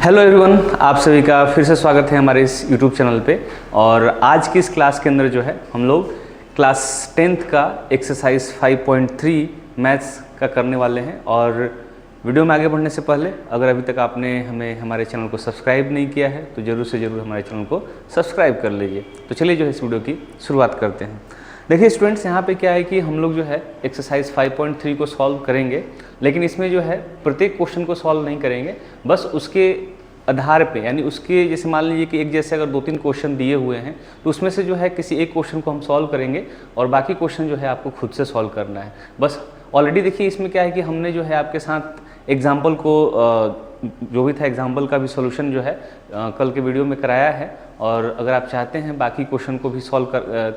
Hello everyone, आप सभी का फिर से स्वागत है हमारे इस यूट्यूब चैनल पे। और आज की इस क्लास के अंदर जो है हम लोग क्लास 10th का एक्सरसाइज 5.3 मैथ्स का करने वाले हैं। और वीडियो में आगे बढ़ने से पहले अगर अभी तक आपने हमारे चैनल को सब्सक्राइब नहीं किया है तो ज़रूर से ज़रूर हमारे चैनल को सब्सक्राइब कर लीजिए। तो चलिए जो है इस वीडियो की शुरुआत करते हैं। देखिए स्टूडेंट्स, यहाँ पे क्या है कि हम लोग जो है एक्सरसाइज 5.3 को सॉल्व करेंगे, लेकिन इसमें जो है प्रत्येक क्वेश्चन को सॉल्व नहीं करेंगे, बस उसके आधार पे, यानी उसके जैसे मान लीजिए कि एक जैसे अगर 2-3 क्वेश्चन दिए हुए हैं तो उसमें से जो है किसी एक क्वेश्चन को हम सॉल्व करेंगे और बाकी क्वेश्चन जो है आपको खुद से सॉल्व करना है। बस ऑलरेडी देखिए इसमें क्या है कि हमने जो है आपके साथ एग्जाम्पल को जो भी था एग्जाम्पल का भी सॉल्यूशन जो है कल के वीडियो में कराया है। और अगर आप चाहते हैं बाकी क्वेश्चन को भी सॉल्व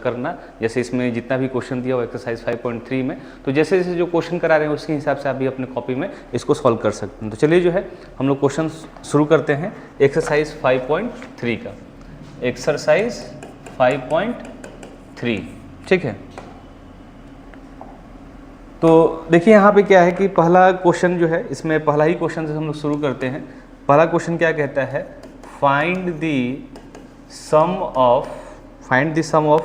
करना, जैसे इसमें जितना भी क्वेश्चन दिया हुआ एक्सरसाइज 5.3 में, तो जैसे जैसे जो क्वेश्चन करा रहे हैं उसके हिसाब से आप भी अपने कॉपी में इसको सॉल्व कर सकते हैं। तो चलिए जो है हम लोग क्वेश्चन शुरू करते हैं एक्सरसाइज 5.3 का। एक्सरसाइज 5.3, ठीक है। तो देखिए यहाँ पे क्या है कि पहला क्वेश्चन जो है, इसमें पहला ही क्वेश्चन से हम लोग शुरू करते हैं। पहला क्वेश्चन क्या कहता है, find the sum of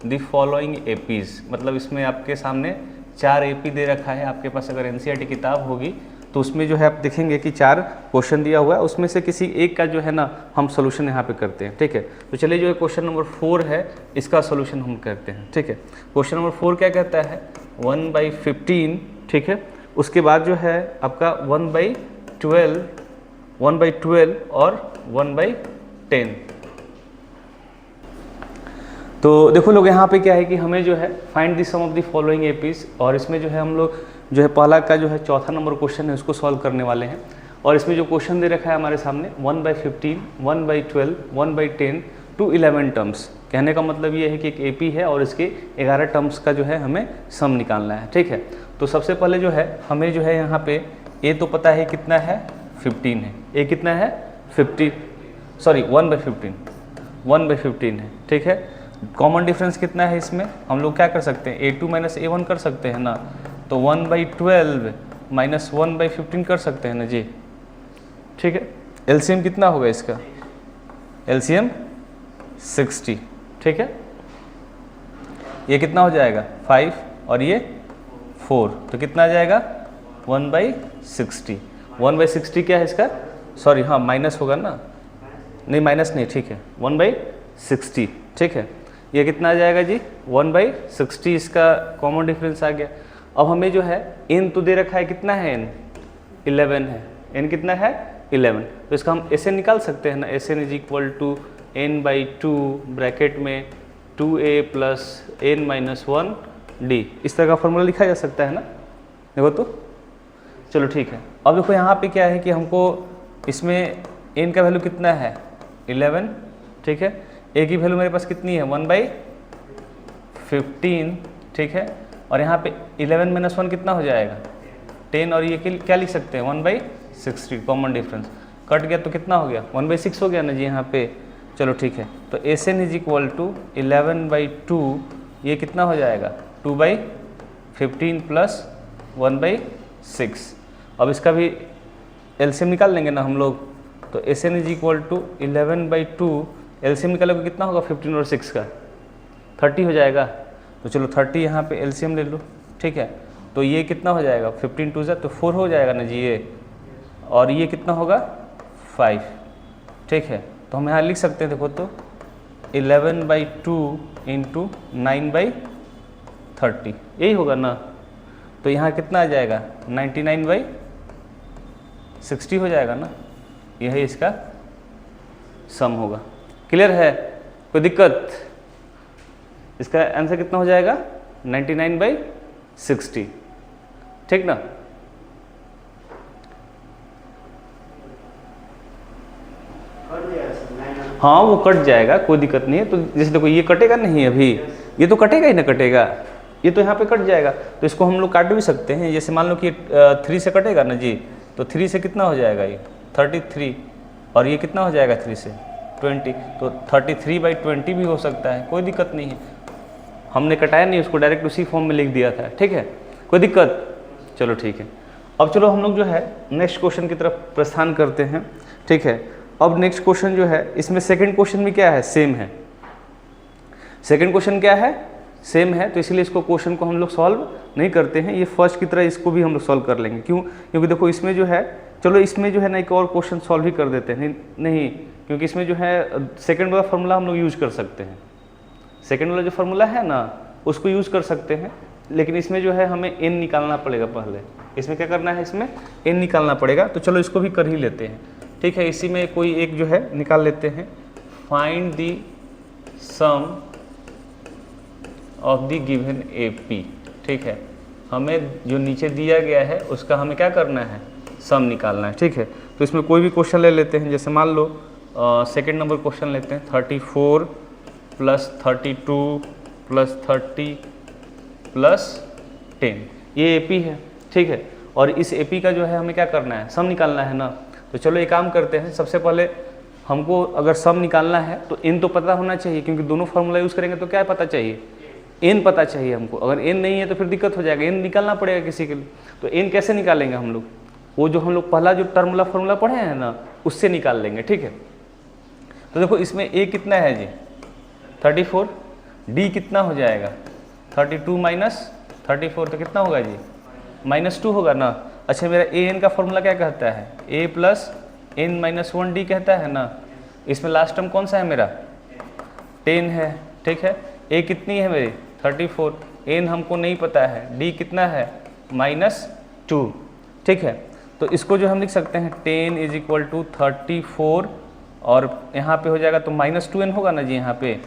the following APs. मतलब इसमें आपके सामने 4 एपी दे रखा है। आपके पास अगर एनसीईआरटी किताब होगी तो उसमें जो है आप देखेंगे कि 4 क्वेश्चन दिया हुआ है, उसमें से किसी एक का जो है ना हम सोल्यूशन यहाँ पे करते हैं, ठीक है। तो चलिए जो है क्वेश्चन नंबर 4 है, इसका सोल्यूशन हम करते हैं, ठीक है। क्वेश्चन नंबर 4 क्या कहता है, 1/15, ठीक है। उसके बाद जो है आपका 1/12 और 1/10। तो देखो लोग, यहाँ पे क्या है कि हमें जो है find the sum of the following APs, और इसमें जो है हम लोग जो है पहला का जो है चौथा नंबर क्वेश्चन है उसको सॉल्व करने वाले हैं। और इसमें जो क्वेश्चन दे रखा है हमारे सामने 1/15, 1/12, 1/10 to 11 टर्म्स। कहने का मतलब ये है कि एक एपी है और इसके 11 टर्म्स का जो है हमें सम निकालना है, ठीक है। तो सबसे पहले जो है हमें जो है यहाँ पे ए तो पता है कितना है, 15 है। ए कितना है, 1/15 है, ठीक है। कॉमन डिफरेंस कितना है इसमें, हम लोग क्या कर सकते हैं, A2 - A1 कर सकते हैं ना। तो 1/12 - 1/15 कर सकते हैं ना जी, ठीक है। एलसीएम कितना होगा इसका, एलसीएम 60, ठीक है। ये कितना हो जाएगा 5 और ये 4, तो कितना आ जाएगा 1/60। 1/60 क्या है इसका, सॉरी हाँ माइनस होगा ना, नहीं माइनस नहीं, ठीक है 1/60, ठीक है। ये कितना आ जाएगा जी 1/60, इसका कॉमन डिफरेंस आ गया। अब हमें जो है n तो दे रखा है, कितना है n, 11 है। n कितना है 11, तो इसका हम Sn निकाल सकते हैं ना। Sn = n/2 ब्रैकेट में 2a + n - 1d, इस तरह का फॉर्मूला लिखा जा सकता है ना। देखो तो चलो ठीक है। अब देखो यहाँ पे क्या है कि हमको इसमें n का वैल्यू कितना है 11, ठीक है। a की वैल्यू मेरे पास कितनी है 1/15, ठीक है। और यहाँ पे 11 - 1 कितना हो जाएगा 10, और ये क्या लिख सकते हैं 1/60। कॉमन डिफरेंस कट गया तो कितना हो गया 1/6 हो गया ना जी यहाँ पे। चलो ठीक है, तो Sn = 11/2, ये कितना हो जाएगा 2/15 + 1/6। अब इसका भी एलसीएम निकाल लेंगे ना हम लोग। तो Sn = 11/2, एलसीएम निकालोगे कितना होगा 15 और 6 का 30 हो जाएगा। तो चलो 30 यहाँ पे एलसीएम ले लो, ठीक है। तो ये कितना हो जाएगा 15 2 तो 4 हो जाएगा ना जी ये, और ये कितना होगा 5, ठीक है। तो हम यहाँ लिख सकते हैं, देखो तो 11/2 × 9/30, यही होगा ना। तो यहाँ कितना आ जाएगा 99/60 हो जाएगा ना, यही इसका सम होगा। क्लियर है, कोई दिक्कत, इसका आंसर कितना हो जाएगा 99/60, ठीक ना। हाँ वो कट जाएगा, कोई दिक्कत नहीं है। तो जैसे देखो ये कटेगा नहीं, अभी ये तो कटेगा ही ना, कटेगा ये तो यहाँ पे कट जाएगा। तो इसको हम लोग काट भी सकते हैं। जैसे मान लो कि 3 से कटेगा ना जी, तो 3 से कितना हो जाएगा ये 33, और ये कितना हो जाएगा 3 से 20, तो 33/20 भी हो सकता है, कोई दिक्कत नहीं है। हमने कटाया नहीं, उसको डायरेक्ट उसी फॉर्म में लिख दिया था, ठीक है, कोई दिक्कत। चलो ठीक है। अब चलो हम लोग जो है नेक्स्ट क्वेश्चन की तरफ प्रस्थान करते हैं, ठीक है। अब नेक्स्ट क्वेश्चन जो है, इसमें सेकंड क्वेश्चन भी क्या है, सेम है। सेकंड क्वेश्चन क्या है, सेम है, तो इसलिए इसको क्वेश्चन को हम लोग सॉल्व नहीं करते हैं। ये फर्स्ट की तरह इसको भी हम लोग सॉल्व कर लेंगे। क्यों? क्योंकि देखो इसमें जो है, चलो इसमें जो है ना एक और क्वेश्चन सॉल्व ही कर देते हैं। नहीं, क्योंकि इसमें जो है सेकंड वाला फार्मूला हम लोग यूज कर सकते हैं। सेकंड वाला जो फार्मूला है ना उसको यूज कर सकते हैं, लेकिन इसमें जो है हमें n निकालना पड़ेगा पहले। इसमें क्या करना है, इसमें n निकालना पड़ेगा। तो चलो इसको भी कर ही लेते हैं, ठीक है। इसी में कोई एक जो है निकाल लेते हैं। Find the sum of the given AP, ठीक है। हमें जो नीचे दिया गया है उसका हमें क्या करना है, सम निकालना है, ठीक है। तो इसमें कोई भी क्वेश्चन ले लेते हैं, जैसे मान लो सेकंड नंबर क्वेश्चन लेते हैं। 34 + 32 + 30 + 10, ये AP है, ठीक है। और इस AP का जो है हमें क्या करना है, सम निकालना है ना। तो चलो एक काम करते हैं, सबसे पहले हमको अगर सम निकालना है तो n तो पता होना चाहिए, क्योंकि दोनों फार्मूला यूज़ करेंगे तो क्या पता चाहिए, n पता चाहिए हमको। अगर n नहीं है तो फिर दिक्कत हो जाएगा, n निकालना पड़ेगा किसी के लिए। तो n कैसे निकालेंगे हम लोग, वो जो हम लोग पहला जो टर्म वाला फार्मूला पढ़े हैं ना उससे निकाल लेंगे, ठीक है। तो देखो इसमें a कितना है जी, 34, d कितना हो जाएगा 32 - 34, तो कितना होगा जी, -2 होगा ना। अच्छा, मेरा an का फॉर्मूला क्या कहता है, a + n - 1d कहता है ना। इसमें लास्ट टर्म कौन सा है मेरा, 10 है, ठीक है। a कितनी है मेरी 34, n हमको नहीं पता है, d कितना है -2, ठीक है। तो इसको जो हम लिख सकते हैं 10 = 34, और यहाँ पे हो जाएगा तो -2n होगा ना जी, यहाँ पे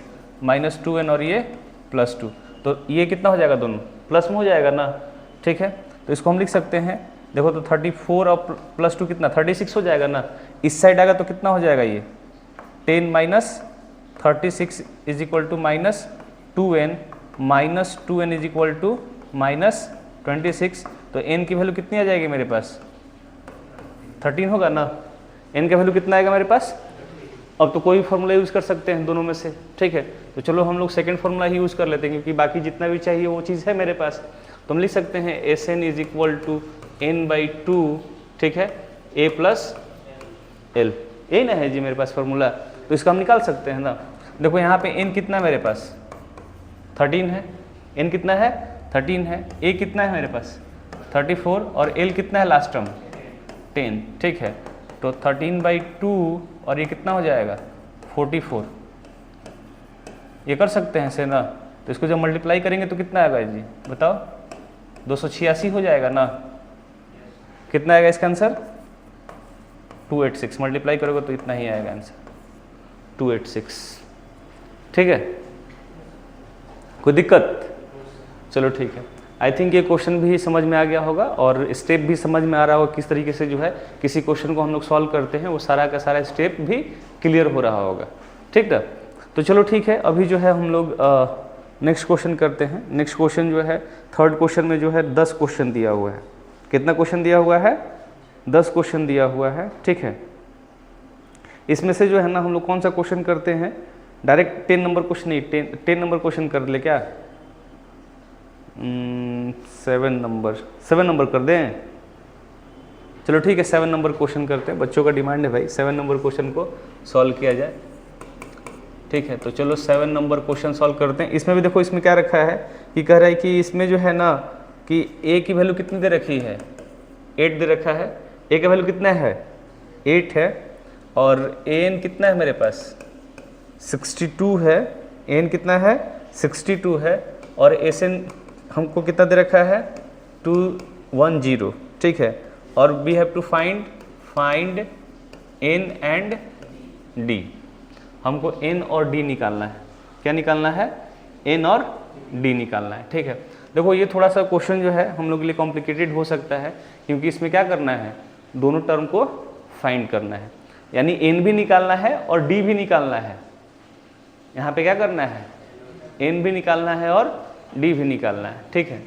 -2n और ये +2, तो ये कितना हो जाएगा, दोनों प्लस में हो जाएगा ना, ठीक है। तो इसको हम लिख सकते हैं, देखो तो 34 और +2 कितना 36 हो जाएगा ना। इस साइड आएगा तो कितना हो जाएगा, ये 10 - 36 = -2n, -2n = -26। तो n की वैल्यू कितनी आ जाएगी मेरे पास, 13 होगा ना। n का वैल्यू कितना आएगा मेरे पास। अब तो कोई फार्मूला यूज़ कर सकते हैं दोनों में से, ठीक है। तो चलो हम लोग सेकंड फार्मूला ही यूज़ कर लेते हैं, क्योंकि बाकी जितना भी चाहिए वो चीज़ है मेरे पास। तो हम लिख सकते हैं Sn = n/2, ठीक है, a + l, यही ना है जी मेरे पास फार्मूला। तो इसका हम निकाल सकते हैं ना। देखो यहाँ पे n कितना है मेरे पास, 13 है। n कितना है, 13 है। a कितना है मेरे पास, 34, और l कितना है लास्ट टर्म, 10, ठीक है। तो 13/2 और ये कितना हो जाएगा 44, ये कर सकते हैं इसे ना। तो इसको जब मल्टीप्लाई करेंगे तो कितना आएगा जी, बताओ, 286 हो जाएगा ना। कितना आएगा इसका आंसर, 286। मल्टीप्लाई करोगे तो इतना ही आएगा आंसर, 286, ठीक है। कोई दिक्कत, चलो ठीक है। आई थिंक ये क्वेश्चन भी समझ में आ गया होगा, और स्टेप भी समझ में आ रहा होगा किस तरीके से जो है किसी क्वेश्चन को हम लोग सॉल्व करते हैं, वो सारा का सारा स्टेप भी क्लियर हो रहा होगा, ठीक है। तो चलो ठीक है, अभी जो है हम लोग नेक्स्ट क्वेश्चन करते हैं। नेक्स्ट क्वेश्चन जो है, थर्ड क्वेश्चन में जो है 10 क्वेश्चन दिया हुआ है। कितना क्वेश्चन दिया हुआ है, 10 क्वेश्चन दिया हुआ है, ठीक है। इसमें से जो है ना हम लोग कौन सा क्वेश्चन करते हैं, डायरेक्ट 10 नंबर क्वेश्चन नहीं, 10 नंबर क्वेश्चन कर ले क्या, 7 नंबर कर दें। चलो ठीक है, 7 नंबर क्वेश्चन करते हैं, बच्चों का डिमांड है भाई 7 नंबर क्वेश्चन को सॉल्व किया जाए, ठीक है। तो चलो 7 नंबर क्वेश्चन सॉल्व करते हैं। इसमें भी देखो, इसमें क्या रखा है कि कह रहा है कि इसमें जो है ना कि a की वैल्यू कितनी दे रखी है, 8 दे रखा है। a का वैल्यू कितना है, 8 है, और an कितना है मेरे पास, 62 है। an कितना है, 62 है, और Sn हमको कितना दे रखा है, 210, ठीक है। और we have to find n and d, हमको n और d निकालना है। क्या निकालना है, n और d निकालना है, ठीक है। देखो ये थोड़ा सा क्वेश्चन जो है हम लोग के लिए कॉम्प्लिकेटेड हो सकता है, क्योंकि इसमें क्या करना है, दोनों टर्म को फाइंड करना है, यानी n भी निकालना है और d भी निकालना है। यहाँ पे क्या करना है, n भी निकालना है और d भी निकालना है, ठीक है।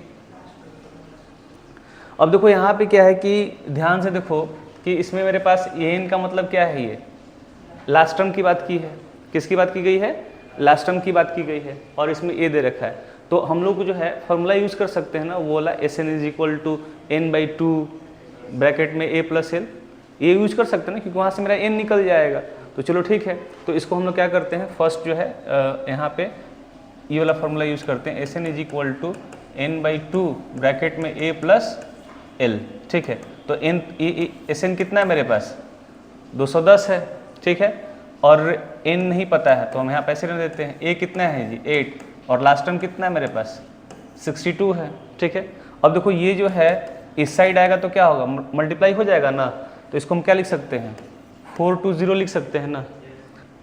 अब देखो यहाँ पे क्या है कि ध्यान से देखो कि इसमें मेरे पास n का मतलब क्या है, ये लास्ट टर्म की बात की है। किसकी बात की गई है, लास्ट टर्म की बात की गई है, और इसमें a दे रखा है। तो हम लोग जो है फॉर्मूला यूज़ कर सकते हैं ना, वो वाला Sn = n/2 ब्रैकेट में a + l, ये यूज कर सकते हैं ना, क्योंकि वहाँ से मेरा n निकल जाएगा। तो चलो ठीक है, तो इसको हम लोग क्या करते हैं, फर्स्ट जो है यहाँ पे ये वाला फार्मूला यूज़ करते हैं, S N is equal to n/2 bracket में a प्लस l। ठीक है, तो एस एन कितना है मेरे पास 210 है। ठीक है, और n नहीं पता है तो हम यहाँ पैसे रहने देते हैं। a कितना है जी 8, और लास्ट टर्म कितना है मेरे पास 62 है। ठीक है, अब देखो ये जो है इस साइड आएगा तो क्या होगा, मल्टीप्लाई हो जाएगा ना, तो इसको हम क्या लिख सकते हैं 420 लिख सकते हैं ना।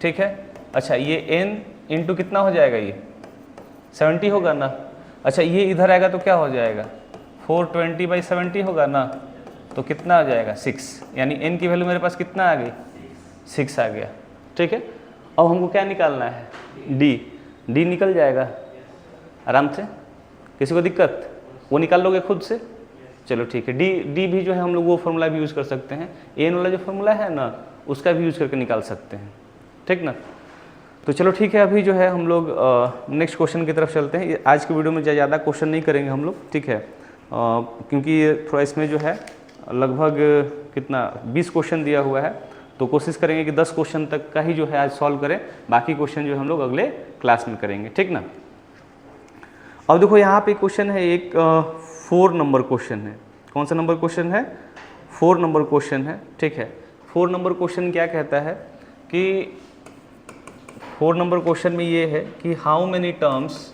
ठीक है, अच्छा ये n इंटू कितना हो जाएगा, ये 70 होगा ना। अच्छा ये इधर आएगा तो क्या हो जाएगा 420/70 होगा ना, तो कितना आ जाएगा 6, यानी n की वैल्यू मेरे पास कितना आ गई 6 आ गया। ठीक है, अब हमको क्या निकालना है d निकल जाएगा आराम से, किसी को दिक्कत, वो निकाल लोगे खुद से। चलो ठीक है, डी भी जो है हम लोग वो फार्मूला भी यूज़ कर सकते हैं, एन वाला जो फार्मूला है ना उसका भी यूज़ करके निकाल सकते हैं। ठीक ना, तो चलो ठीक है, अभी जो है हम लोग नेक्स्ट क्वेश्चन की तरफ चलते हैं। आज की वीडियो में ज़्यादा क्वेश्चन नहीं करेंगे हम लोग, ठीक है, क्योंकि थोड़ा इसमें जो है लगभग कितना 20 क्वेश्चन दिया हुआ है, तो कोशिश करेंगे कि 10 क्वेश्चन तक का ही जो है आज सॉल्व करें, बाकी क्वेश्चन जो हम लोग अगले क्लास में करेंगे। ठीक ना, अब देखो यहाँ पे क्वेश्चन है एक 4 नंबर क्वेश्चन है। कौन सा नंबर क्वेश्चन है, 4 नंबर क्वेश्चन है। ठीक है, 4 नंबर क्वेश्चन क्या कहता है कि 4 नंबर क्वेश्चन में ये है कि how many terms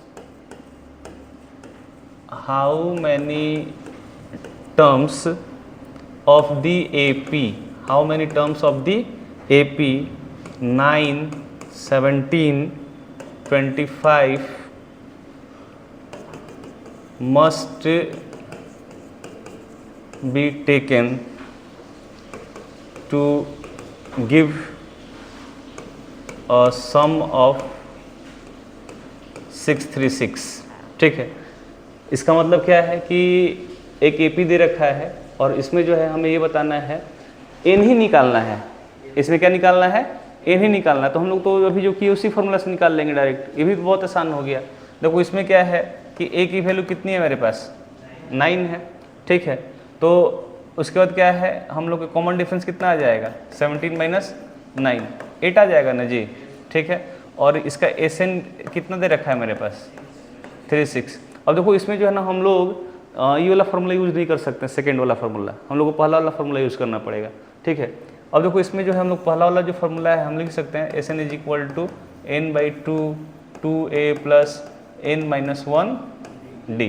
of the AP, how many terms of the AP 9, 17, 25 must be taken to give a sum of 636। ठीक है, इसका मतलब क्या है कि एक एपी दे रखा है और इसमें जो है हमें ये बताना है एन ही निकालना है। इसमें क्या निकालना है, एन ही निकालना है। तो हम लोग तो अभी जो कि उसी फॉर्मूला से निकाल लेंगे डायरेक्ट, ये भी बहुत आसान हो गया। देखो इसमें क्या है कि ए की वैल्यू कितनी है मेरे पास 9 है। ठीक है, तो उसके बाद क्या है हम लोग का कॉमन डिफरेंस कितना आ जाएगा 17 माइनस 9, 8 आ जाएगा ना जी। ठीक है, और इसका एस एन कितना दे रखा है मेरे पास 36। अब देखो इसमें जो है ना हम लोग ये वाला फार्मूला यूज़ नहीं कर सकते, सेकेंड वाला फार्मूला, हम लोग को पहला वाला फार्मूला यूज़ करना पड़ेगा। ठीक है, अब देखो इसमें जो है हम लोग पहला वाला जो फार्मूला है हम लिख सकते हैं S N is equal to n/2 2a plus n-1 d।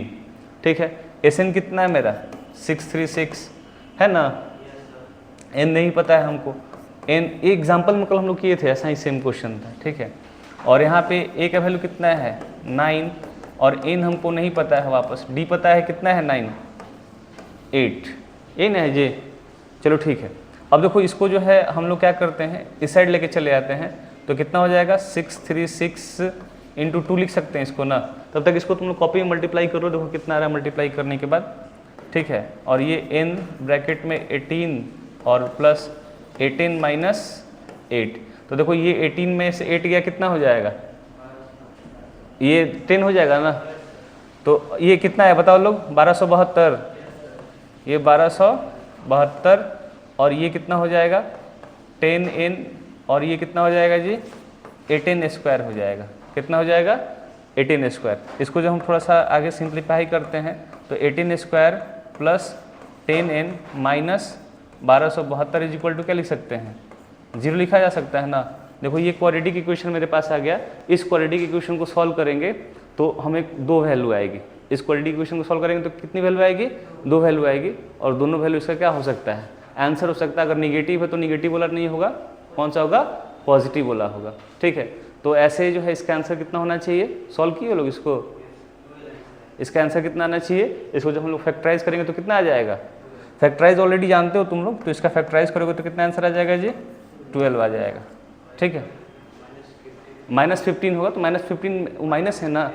ठीक है, एस एन कितना है मेरा 636 है ना, n नहीं पता है हमको। n एग्जाम्पल में कल हम लोग किए थे, ऐसा ही सेम क्वेश्चन था। ठीक है, और यहाँ पे a का वैल्यू कितना है 9 और n हमको नहीं पता है, वापस d पता है कितना है 9, 8 n है जी। चलो ठीक है, अब देखो इसको जो है हम लोग क्या करते हैं इस साइड लेके चले आते हैं, तो कितना हो जाएगा 636 इंटू 2 लिख सकते हैं इसको ना। तब तक इसको तुम लोग कॉपी में मल्टीप्लाई करो, देखो कितना आ रहा है मल्टीप्लाई करने के बाद। ठीक है, और ये n ब्रैकेट में 18 और प्लस 18 माइनस 8, तो देखो ये 18 में से 8 गया कितना हो जाएगा, ये 10 हो जाएगा ना। तो ये कितना है बताओ लोग 1272, ये 1272 और ये कितना हो जाएगा 10n और ये कितना हो जाएगा जी 18 स्क्वायर हो जाएगा। कितना हो जाएगा 18 स्क्वायर। इसको जब हम थोड़ा सा आगे सिंप्लीफाई करते हैं तो 18 square plus 10n minus 1272 is equal to क्या लिख सकते हैं 0 लिखा जा सकता है ना। देखो ये क्वाड्रेटिक इक्वेशन मेरे पास आ गया। इस क्वाड्रेटिक इक्वेशन को सॉल्व करेंगे तो हमें 2 वैल्यू आएगी। इस क्वाड्रेटिक इक्वेशन को सॉल्व करेंगे तो कितनी वैल्यू आएगी 2 वैल्यू आएगी, और दोनों वैल्यू इसका क्या हो सकता है आंसर हो सकता है। अगर निगेटिव है तो निगेटिव वाला नहीं होगा, कौन सा होगा पॉजिटिव वाला होगा। ठीक है, तो ऐसे जो है इसका आंसर कितना होना चाहिए, सॉल्व किए लोग इसको, इसका आंसर कितना आना चाहिए। इसको जब हम लोग फैक्टराइज करेंगे तो कितना आ जाएगा, फैक्टराइज ऑलरेडी जानते हो तुम लोग, तो इसका फैक्टराइज करोगे तो कितना आंसर आ जाएगा जी 12 आ जाएगा। ठीक है, -15 होगा तो -15 माइनस है ना,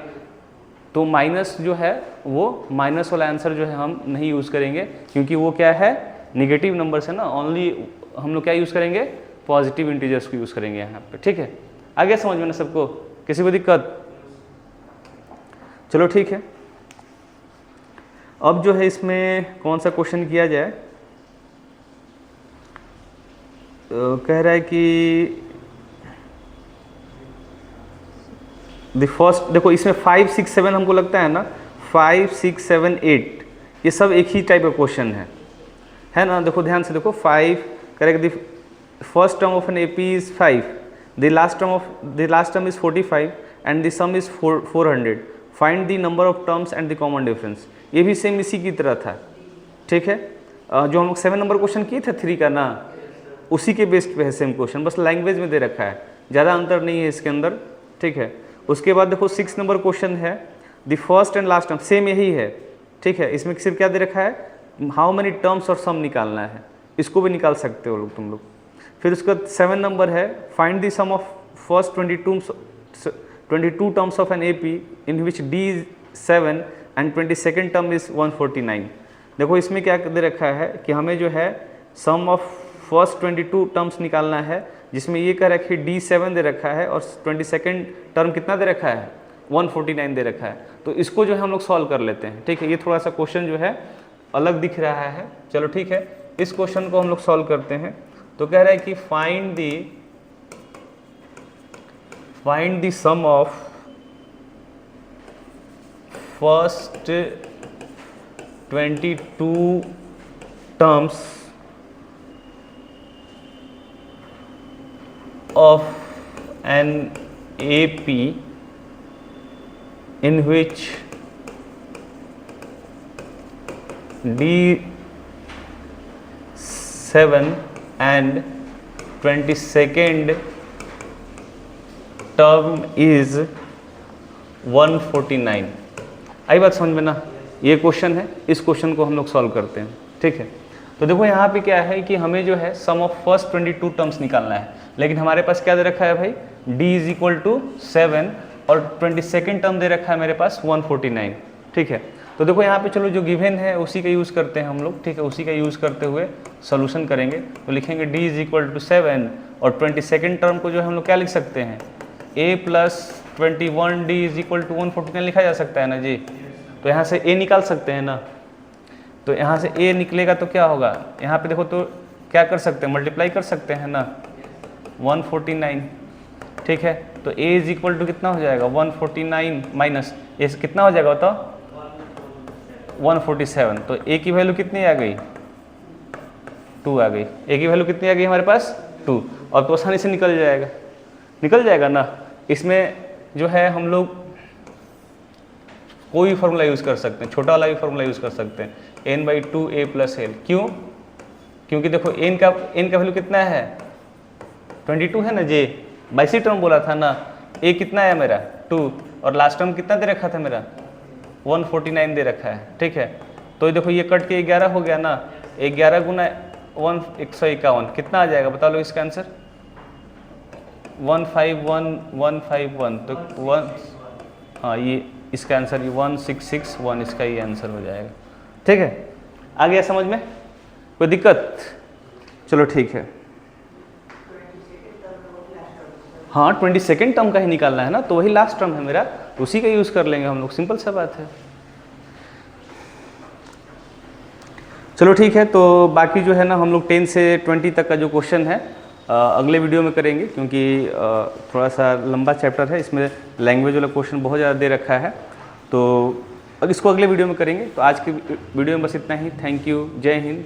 तो माइनस जो है वो माइनस वाला आंसर जो है हम नहीं यूज़ करेंगे क्योंकि वो क्या है निगेटिव नंबर से ना। ओनली हम लोग क्या यूज़ करेंगे पॉजिटिव इंटीजर्स को यूज़ करेंगे यहाँ पे। ठीक है, आगे समझ में ना सबको, किसी को दिक्कत। चलो ठीक है, अब जो है इसमें कौन सा क्वेश्चन किया जाए, कह रहा है कि द फर्स्ट, देखो इसमें 5, 6, 7 हमको लगता है ना, 5, 6, 7, 8 ये सब एक ही टाइप का क्वेश्चन है ना। देखो ध्यान से देखो, 5 correct, the first term of an AP is 5, the last term is 45 and the some is 400, find the number of terms and the common difference. ये भी सेम इसी की तरह था, ठीक है। जो हम लोग 7 नंबर क्वेश्चन किए थे 3 का ना, उसी के बेस्ड पे है सेम क्वेश्चन, बस लैंग्वेज में दे रखा है, ज़्यादा अंतर नहीं है इसके अंदर, ठीक है। उसके बाद देखो 6 नंबर क्वेश्चन है, the first and last term same यही है, ठीक है। इसमें सिर्फ क्या दे रखा है, हाउ मेनी टर्म्स और सम निकालना है, इसको भी निकाल सकते हो लोग तुम लोग। फिर उसका 7 नंबर है, find the sum of first 22 terms of an AP in which D is 7 and 22nd term is 149। देखो इसमें क्या दे रखा है कि हमें जो है सम ऑफ फर्स्ट 22 टर्म्स निकालना है, जिसमें ये कह रखा है D7 दे रखा है और 22nd टर्म कितना दे रखा है, 149 दे रखा है। तो इसको जो है हम लोग सॉल्व कर लेते हैं, ठीक है। ये थोड़ा सा क्वेश्चन जो है अलग दिख रहा है, चलो ठीक है, इस क्वेश्चन को हम लोग सॉल्व करते हैं। तो कह रहा है कि find the sum of first 22 terms of an AP in which D7 and 22nd term is 149। आई बात समझ में ना, ये क्वेश्चन है, इस क्वेश्चन को हम लोग सॉल्व करते हैं, ठीक है। तो देखो यहाँ पे क्या है कि हमें जो है सम ऑफ फर्स्ट 22 टर्म्स निकालना है, लेकिन हमारे पास क्या दे रखा है भाई, d इज इक्वल टू 7 और 22nd टर्म दे रखा है मेरे पास 149, ठीक है। तो देखो यहाँ पे चलो जो गिवन है उसी का यूज़ करते हैं हम लोग, ठीक है। उसी का यूज़ करते हुए सोल्यूशन करेंगे। तो लिखेंगे d इज इक्वल टू 7 और 22nd टर्म को जो है हम लोग क्या लिख सकते हैं, a plus 21d is equal to 149 लिखा जा सकता है ना जी। तो यहाँ से a निकाल सकते हैं ना, तो यहाँ से a निकलेगा तो क्या होगा, यहाँ पे देखो तो क्या कर सकते हैं, मल्टीप्लाई कर सकते हैं ना, 149, ठीक है। तो a इज इक्वल टू कितना हो जाएगा, 149 माइनस a कितना हो जाएगा बताओ, 147। तो a की वैल्यू कितनी आ गई, 2 आ गई। a की वैल्यू कितनी आ गई हमारे पास, 2, और तो आसानी से निकल जाएगा ना। इसमें जो है हम लोग कोई फार्मूला यूज़ कर सकते हैं, छोटा वाला भी फार्मूला यूज़ कर सकते हैं, n/2 a प्लस l। क्यों, क्योंकि देखो n का वैल्यू कितना है, 22 है ना जी, 22 टर्म बोला था ना, a कितना है मेरा 2 और लास्ट टर्म कितना दे रखा था मेरा 149 दे रखा है, ठीक है। तो देखो ये कट के 11 हो गया ना, 11 गुना 151 कितना आ जाएगा बता लो इसका आंसर, 151 तो 1, हाँ ये इसका आंसर, ये 1661 इसका ये आंसर हो जाएगा, ठीक है। आ गया समझ में, कोई दिक्कत, चलो ठीक है। हाँ 22nd टर्म का ही निकालना है ना, तो वही लास्ट टर्म है मेरा, तो उसी का यूज़ कर लेंगे हम लोग, सिंपल सा बात है। चलो ठीक है, तो बाकी जो है ना हम लोग 10 से 20 तक का जो क्वेश्चन है अगले वीडियो में करेंगे, क्योंकि थोड़ा सा लंबा चैप्टर है, इसमें लैंग्वेज वाला क्वेश्चन बहुत ज़्यादा दे रखा है, तो अब इसको अगले वीडियो में करेंगे। तो आज के वीडियो में बस इतना ही, थैंक यू, जय हिंद।